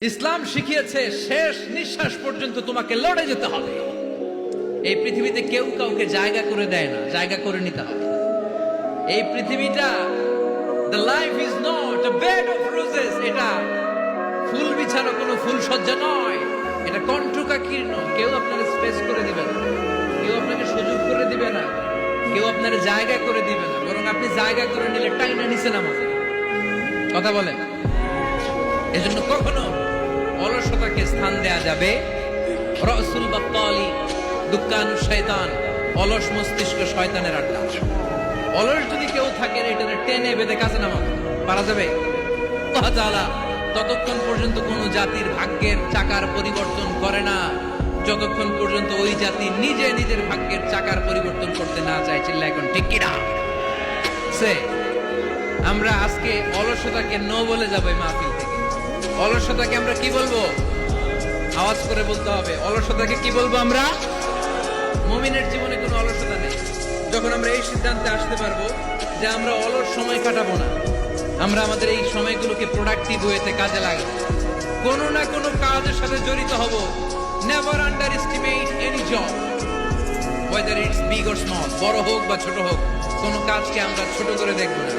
ইসলাম শিখিয়েছে শেষ নিঃশ্বাস পর্যন্ত তোমাকে লড়ে যেতে হবে। এই পৃথিবীতে কেউ কাউকে জায়গা করে দেয় না, জায়গা করে নিতে হবে। এই পৃথিবীটা the life is not a bed of roses, এটা ফুল বিছানো কোনো ফুল সজ্জা নয়, এটা কণ্ঠকাকীর্ণ। কেউ আপনাকে স্পেস করে দিবে না, কেউ আপনাকে সুযোগ করে দিবে না, কেউ আপনার জায়গা করে দিবে না, বরং আপনি জায়গা করে নিলে টাইনা নিচে নামাবে। কথা বলেন। এজন্য কখনো অলসতাকে স্থান দেয়া যাবে। রাসূল বাত্তালি দুক্কানু শয়তান, অলস মস্তিষ্ক শয়তানের আড্ডা। অলস যদি কেউ থাকে এটারে টেনে বেঁধে কাজে নামাবে, পারা যাবে? আল্লাহ তাআলা ততক্ষণ পর্যন্ত কোন জাতির ভাগ্যের চাকার পরিবর্তন করে না যতক্ষণ পর্যন্ত ওই জাতি নিজে নিজের ভাগ্যের চাকার পরিবর্তন করতে না চায়। চিল্লা এখন ঠিক কিনা? আমরা আজকে অলসতাকে নো বলে যাবো এই মাহফিল থেকে। অলসতাকে আমরা কি বলবো? আওয়াজ করে বলতে হবে। অলসতাকে কি বলবো আমরা? মুমিনের জীবনে কোনো অলসতা নেই। যখন আমরা এই সিদ্ধান্তে আসতে পারবো যে আমরা অলস সময় কাটাবো না, আমরা আমাদের এই সময়গুলোকে প্রোডাক্টিভ ওয়েতে কাজে লাগাবো, কোনো না কোনো কাজের সাথে জড়িত হব। Never under estimate any job, whether it's big or small. বড় হোক বা ছোট হোক, কোনো কাজকে আমরা ছোট করে দেখবো না।